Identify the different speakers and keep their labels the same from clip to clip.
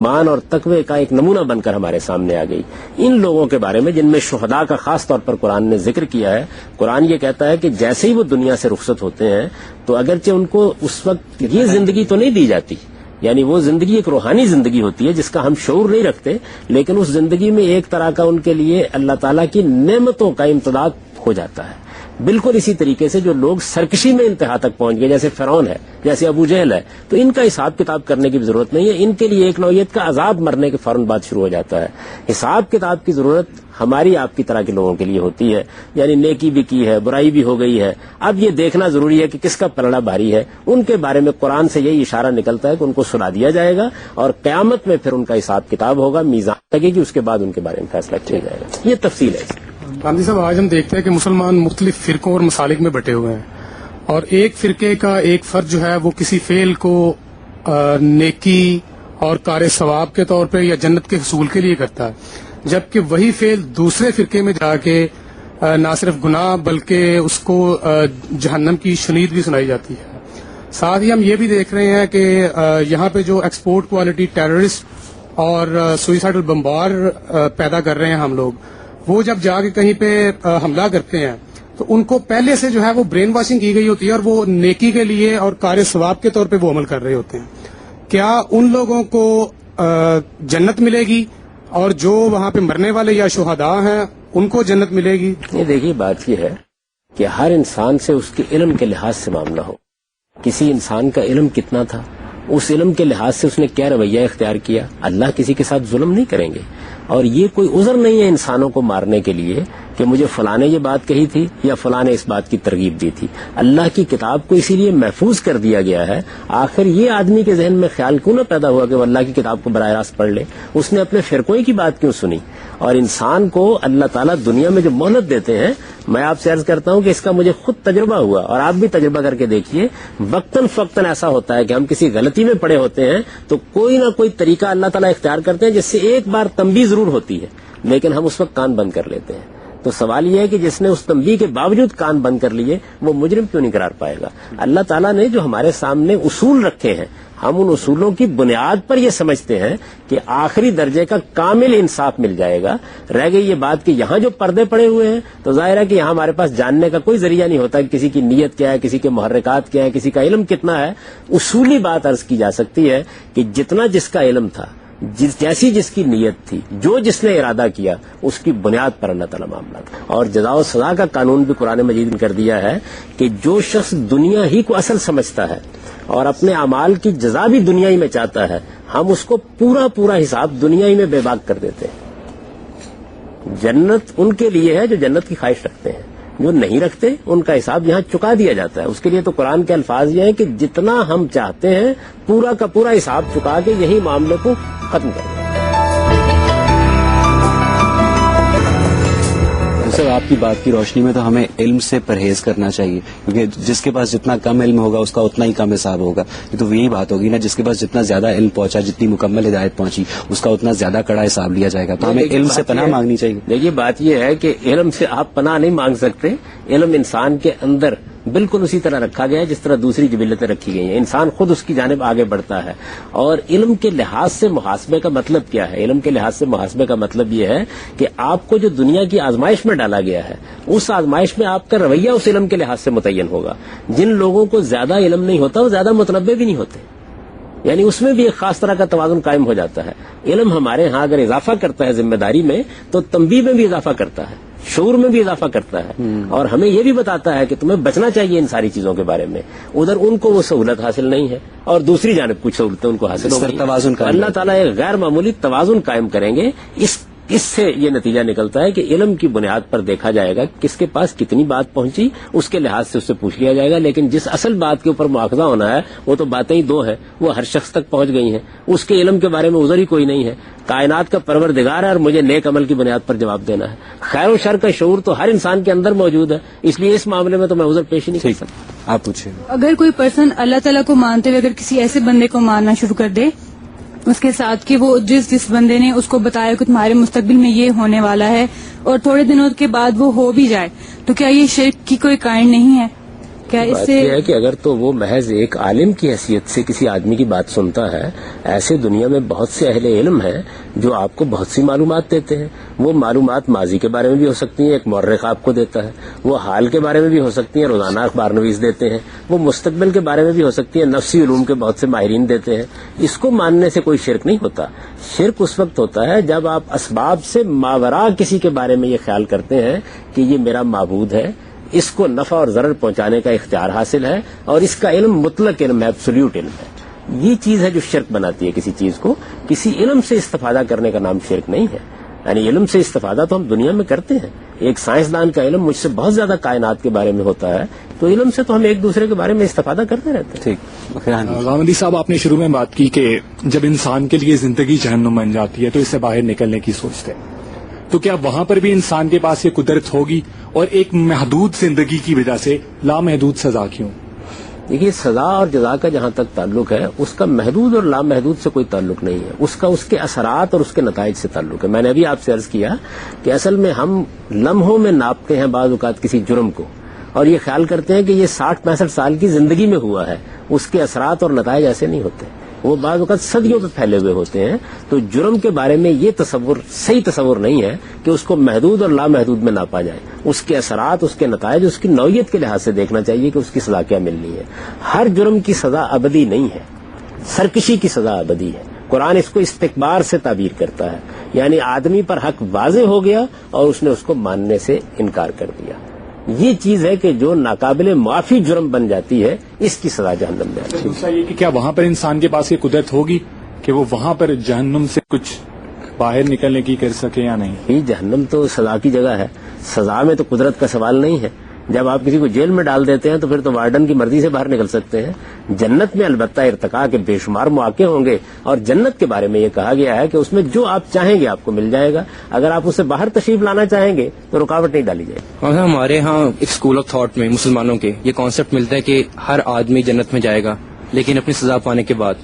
Speaker 1: مان اور تقوی کا ایک نمونہ بن کر ہمارے سامنے آ گئی. ان لوگوں کے بارے میں جن میں شہداء کا خاص طور پر قرآن نے ذکر کیا ہے. قرآن یہ کہتا ہے کہ جیسے ہی وہ دنیا سے رخصت ہوتے ہیں تو اگرچہ ان کو اس وقت یہ زندگی تو نہیں دی جاتی، یعنی وہ زندگی ایک روحانی زندگی ہوتی ہے جس کا ہم شعور نہیں رکھتے، لیکن اس زندگی میں ایک طرح کا ان کے لیے اللہ تعالیٰ کی نعمتوں کا امتداد ہو جاتا ہے. بالکل اسی طریقے سے جو لوگ سرکشی میں انتہا تک پہنچ گئے، جیسے فرعون ہے، جیسے ابو جہل ہے، تو ان کا حساب کتاب کرنے کی ضرورت نہیں ہے. ان کے لیے ایک نوعیت کا عذاب مرنے کے فوراً بعد شروع ہو جاتا ہے. حساب کتاب کی ضرورت ہماری آپ کی طرح کے لوگوں کے لیے ہوتی ہے، یعنی نیکی بھی کی ہے، برائی بھی ہو گئی ہے. اب یہ دیکھنا ضروری ہے کہ کس کا پلڑا بھاری ہے. ان کے بارے میں قرآن سے یہی اشارہ نکلتا ہے کہ ان کو سنا دیا جائے گا اور قیامت میں پھر ان کا حساب کتاب ہوگا، میزان لگے گی، اس کے بعد ان کے بارے میں فیصلہ کیا جائے گا. یہ تفصیل ہے.
Speaker 2: گاندھی صاحب، آج ہم دیکھتے ہیں کہ مسلمان مختلف فرقوں اور مسالک میں بٹے ہوئے ہیں، اور ایک فرقے کا ایک فرد جو ہے وہ کسی فعل کو نیکی اور کار ثواب کے طور پہ یا جنت کے حصول کے لیے کرتا ہے، جبکہ وہی فعل دوسرے فرقے میں جا کے نہ صرف گناہ بلکہ اس کو جہنم کی شنید بھی سنائی جاتی ہے. ساتھ ہی ہم یہ بھی دیکھ رہے ہیں کہ یہاں پہ جو ایکسپورٹ کوالٹی ٹیررسٹ اور سوئسائڈل بمبار پیدا کر رہے ہیں ہم لوگ، وہ جب جا کے کہیں پہ حملہ کرتے ہیں تو ان کو پہلے سے جو ہے وہ برین واشنگ کی گئی ہوتی ہے اور وہ نیکی کے لیے اور کار ثواب کے طور پہ وہ عمل کر رہے ہوتے ہیں. کیا ان لوگوں کو جنت ملے گی اور جو وہاں پہ مرنے والے یا شہداء ہیں ان کو جنت ملے گی؟
Speaker 1: یہ دیکھیے، بات یہ ہے کہ ہر انسان سے اس کے علم کے لحاظ سے معاملہ ہو. کسی انسان کا علم کتنا تھا، اس علم کے لحاظ سے اس نے کیا رویہ اختیار کیا. اللہ کسی کے ساتھ ظلم نہیں کریں گے، اور یہ کوئی عذر نہیں ہے انسانوں کو مارنے کے لیے کہ مجھے فلاں نے یہ بات کہی تھی یا فلاں نے اس بات کی ترغیب دی تھی. اللہ کی کتاب کو اسی لیے محفوظ کر دیا گیا ہے. آخر یہ آدمی کے ذہن میں خیال کیوں نہ پیدا ہوا کہ وہ اللہ کی کتاب کو براہ راست پڑھ لے؟ اس نے اپنے فرقوں کی بات کیوں سنی؟ اور انسان کو اللہ تعالیٰ دنیا میں جو مہلت دیتے ہیں، میں آپ سے عرض کرتا ہوں کہ اس کا مجھے خود تجربہ ہوا، اور آپ بھی تجربہ کر کے دیکھیے. وقتاً فوقتاً ایسا ہوتا ہے کہ ہم کسی غلطی میں پڑے ہوتے ہیں تو کوئی نہ کوئی طریقہ اللہ تعالیٰ اختیار کرتے ہیں جس سے ایک بار تنبیہ ضرور ہوتی ہے، لیکن ہم اس وقت کان بند کر لیتے ہیں. تو سوال یہ ہے کہ جس نے اس تنبیہ کے باوجود کان بند کر لیے وہ مجرم کیوں نہیں قرار پائے گا؟ اللہ تعالیٰ نے جو ہمارے سامنے اصول رکھے ہیں، ہم ان اصولوں کی بنیاد پر یہ سمجھتے ہیں کہ آخری درجے کا کامل انصاف مل جائے گا. رہ گئی یہ بات کہ یہاں جو پردے پڑے ہوئے ہیں تو ظاہر ہے کہ یہاں ہمارے پاس جاننے کا کوئی ذریعہ نہیں ہوتا کہ کسی کی نیت کیا ہے، کسی کے محرکات کیا ہے، کسی کا علم کتنا ہے. اصولی بات عرض کی جا سکتی ہے کہ جتنا جس کا علم تھا، جیسی جس کی نیت تھی، جو جس نے ارادہ کیا، اس کی بنیاد پر اللہ تعالیٰ معاملہ تھا. اور جزا و سزا کا قانون بھی قرآن مجید نے کر دیا ہے کہ جو شخص دنیا ہی کو اصل سمجھتا ہے اور اپنے اعمال کی جزا بھی دنیا ہی میں چاہتا ہے، ہم اس کو پورا حساب دنیا ہی میں بے باک کر دیتے ہیں. جنت ان کے لیے ہے جو جنت کی خواہش رکھتے ہیں، جو نہیں رکھتے ان کا حساب یہاں چکا دیا جاتا ہے. اس کے لیے تو قرآن کے الفاظ یہ ہیں کہ جتنا ہم چاہتے ہیں پورا کا پورا حساب چکا کے یہی معاملے کو ختم کر دیں.
Speaker 3: سر، آپ کی بات کی روشنی میں تو ہمیں علم سے پرہیز کرنا چاہیے، کیونکہ جس کے پاس جتنا کم علم ہوگا اس کا اتنا ہی کم حساب ہوگا. یہ تو یہی بات ہوگی نا، جس کے پاس جتنا زیادہ علم پہنچا، جتنی مکمل ہدایت پہنچی، اس کا اتنا زیادہ کڑا حساب لیا جائے گا. تو ہمیں علم سے پناہ مانگنی چاہیے.
Speaker 1: دیکھیے، بات یہ ہے کہ علم سے آپ پناہ نہیں مانگ سکتے. علم انسان کے اندر بالکل اسی طرح رکھا گیا ہے جس طرح دوسری جبلتیں رکھی گئی ہیں. انسان خود اس کی جانب آگے بڑھتا ہے. اور علم کے لحاظ سے محاسبے کا مطلب کیا ہے؟ علم کے لحاظ سے محاسبے کا مطلب یہ ہے کہ آپ کو جو دنیا کی آزمائش میں ڈالا گیا ہے، اس آزمائش میں آپ کا رویہ اس علم کے لحاظ سے متعین ہوگا. جن لوگوں کو زیادہ علم نہیں ہوتا وہ زیادہ متنبع بھی نہیں ہوتے، یعنی اس میں بھی ایک خاص طرح کا توازن قائم ہو جاتا ہے. علم ہمارے ہاں اگر اضافہ کرتا ہے ذمہ داری میں تو تنبیہ میں بھی اضافہ کرتا ہے، شعور میں بھی اضافہ کرتا ہے، اور ہمیں یہ بھی بتاتا ہے کہ تمہیں بچنا چاہیے ان ساری چیزوں کے بارے میں. ادھر ان کو وہ سہولت حاصل نہیں ہے اور دوسری جانب کچھ سہولتیں ان کو حاصل ہو گئی. اللہ تعالیٰ ایک غیر معمولی توازن قائم کریں گے. اس سے یہ نتیجہ نکلتا ہے کہ علم کی بنیاد پر دیکھا جائے گا کس کے پاس کتنی بات پہنچی، اس کے لحاظ سے اس سے پوچھ لیا جائے گا. لیکن جس اصل بات کے اوپر مواخذہ ہونا ہے وہ تو باتیں ہی دو ہیں، وہ ہر شخص تک پہنچ گئی ہیں. اس کے علم کے بارے میں عذر ہی کوئی نہیں ہے. کائنات کا پروردگار ہے اور مجھے نیک عمل کی بنیاد پر جواب دینا ہے. خیر و شر کا شعور تو ہر انسان کے اندر موجود ہے، اس لیے اس معاملے میں تو میں عذر پیش ہی نہیں کر سکتا.
Speaker 3: آپ پوچھیں.
Speaker 4: اگر کوئی پرسن اللہ تعالیٰ کو مانتے ہوئے اگر کسی ایسے بندے کو ماننا شروع کر دے اس کے ساتھ کہ وہ جس بندے نے اس کو بتایا کہ تمہارے مستقبل میں یہ ہونے والا ہے، اور تھوڑے دنوں کے بعد وہ ہو بھی جائے، تو کیا یہ شرک کی کوئی کائن نہیں ہے؟ کیا اس
Speaker 1: بات
Speaker 4: سے
Speaker 1: یہ ہے کہ اگر تو وہ محض ایک عالم کی حیثیت سے کسی آدمی کی بات سنتا ہے، ایسے دنیا میں بہت سے اہل علم ہیں جو آپ کو بہت سی معلومات دیتے ہیں. وہ معلومات ماضی کے بارے میں بھی ہو سکتی ہیں، ایک مورخ آپ کو دیتا ہے. وہ حال کے بارے میں بھی ہو سکتی ہیں، روزانہ اخبار نویس دیتے ہیں. وہ مستقبل کے بارے میں بھی ہو سکتی ہیں، نفسی علوم کے بہت سے ماہرین دیتے ہیں. اس کو ماننے سے کوئی شرک نہیں ہوتا. شرک اس وقت ہوتا ہے جب آپ اسباب سے ماوراء کسی کے بارے میں یہ خیال کرتے ہیں کہ یہ میرا معبود ہے، اس کو نفع اور ضرر پہنچانے کا اختیار حاصل ہے اور اس کا علم مطلق علم ہے، ایبسولوٹ علم ہے. یہ چیز ہے جو شرک بناتی ہے کسی چیز کو. کسی علم سے استفادہ کرنے کا نام شرک نہیں ہے. یعنی علم سے استفادہ تو ہم دنیا میں کرتے ہیں. ایک سائنسدان کا علم مجھ سے بہت زیادہ کائنات کے بارے میں ہوتا ہے، تو علم سے تو ہم ایک دوسرے کے بارے میں استفادہ کرتے رہتے ہیں.
Speaker 3: ٹھیک.
Speaker 5: غامدی صاحب، آپ نے شروع میں بات کی کہ جب انسان کے لیے زندگی جہنم بن جاتی ہے تو اس سے باہر نکلنے کی سوچتے ہیں، تو کیا وہاں پر بھی انسان کے پاس یہ قدرت ہوگی؟ اور ایک محدود زندگی کی وجہ سے لامحدود سزا کیوں؟
Speaker 1: دیکھیے، سزا اور جزا کا جہاں تک تعلق ہے، اس کا محدود اور لامحدود سے کوئی تعلق نہیں ہے. اس کا اس کے اثرات اور اس کے نتائج سے تعلق ہے. میں نے ابھی آپ سے عرض کیا کہ اصل میں ہم لمحوں میں ناپتے ہیں بعض اوقات کسی جرم کو، اور یہ خیال کرتے ہیں کہ یہ 60-65 سال کی زندگی میں ہوا ہے. اس کے اثرات اور نتائج ایسے نہیں ہوتے. وہ بعض اوقات صدیوں پہ پھیلے ہوئے ہوتے ہیں. تو جرم کے بارے میں یہ تصور صحیح تصور نہیں ہے کہ اس کو محدود اور لامحدود میں ناپا جائے. اس کے اثرات، اس کے نتائج، اس کی نوعیت کے لحاظ سے دیکھنا چاہیے کہ اس کی سزا کیا ملنی ہے. ہر جرم کی سزا ابدی نہیں ہے. سرکشی کی سزا ابدی ہے. قرآن اس کو استکبار سے تعبیر کرتا ہے، یعنی آدمی پر حق واضح ہو گیا اور اس نے اس کو ماننے سے انکار کر دیا. یہ چیز ہے کہ جو ناقابل معافی جرم بن جاتی ہے، اس کی سزا جہنم میں آتی ہے.
Speaker 5: دوسرا یہ کہ کیا وہاں پر انسان کے پاس یہ قدرت ہوگی کہ وہ وہاں پر جہنم سے کچھ باہر نکلنے کی کر سکے یا نہیں؟
Speaker 1: یہ جہنم تو سزا کی جگہ ہے. سزا میں تو قدرت کا سوال نہیں ہے. جب آپ کسی کو جیل میں ڈال دیتے ہیں تو پھر تو وارڈن کی مرضی سے باہر نکل سکتے ہیں. جنت میں البتہ ارتقاء کے بے شمار مواقع ہوں گے، اور جنت کے بارے میں یہ کہا گیا ہے کہ اس میں جو آپ چاہیں گے آپ کو مل جائے گا. اگر آپ اسے باہر تشریف لانا چاہیں گے تو رکاوٹ نہیں ڈالی جائے گی.
Speaker 6: ہمارے ہاں ایک اسکول آف تھاٹ میں مسلمانوں کے یہ کانسیپٹ ملتا ہے کہ ہر آدمی جنت میں جائے گا لیکن اپنی سزا پانے کے بعد.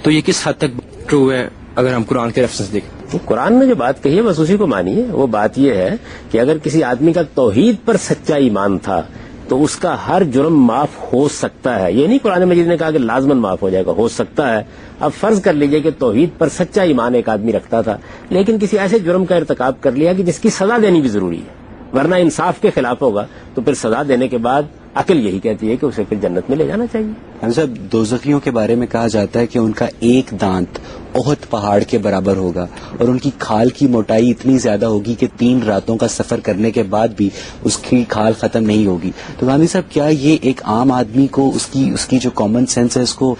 Speaker 6: تو یہ کس حد تک ٹرو ہے اگر ہم قرآن کے ریفرنس دیکھیں؟
Speaker 1: تو قرآن نے جو بات کہی ہے بس اسی کو مانیے. وہ بات یہ ہے کہ اگر کسی آدمی کا توحید پر سچا ایمان تھا تو اس کا ہر جرم معاف ہو سکتا ہے. یہ نہیں قرآن مجید نے کہا کہ لازماً معاف ہو جائے گا، ہو سکتا ہے. اب فرض کر لیجئے کہ توحید پر سچا ایمان ایک آدمی رکھتا تھا لیکن کسی ایسے جرم کا ارتکاب کر لیا کہ جس کی سزا دینی بھی ضروری ہے، ورنہ انصاف کے خلاف ہوگا، تو پھر سزا دینے کے بعد عقل یہی کہتی ہے کہ اسے پھر جنت میں لے جانا چاہیے.
Speaker 3: صاحب، دوزخیوں کے بارے میں کہا جاتا ہے کہ ان کا ایک دانت احد پہاڑ کے برابر ہوگا اور ان کی کھال کی موٹائی اتنی زیادہ ہوگی کہ 3 راتوں کا سفر کرنے کے بعد بھی اس کی کھال ختم نہیں ہوگی. تو گاندھی صاحب، کیا یہ ایک عام آدمی کو اس کی جو کامن سینس ہے اس کو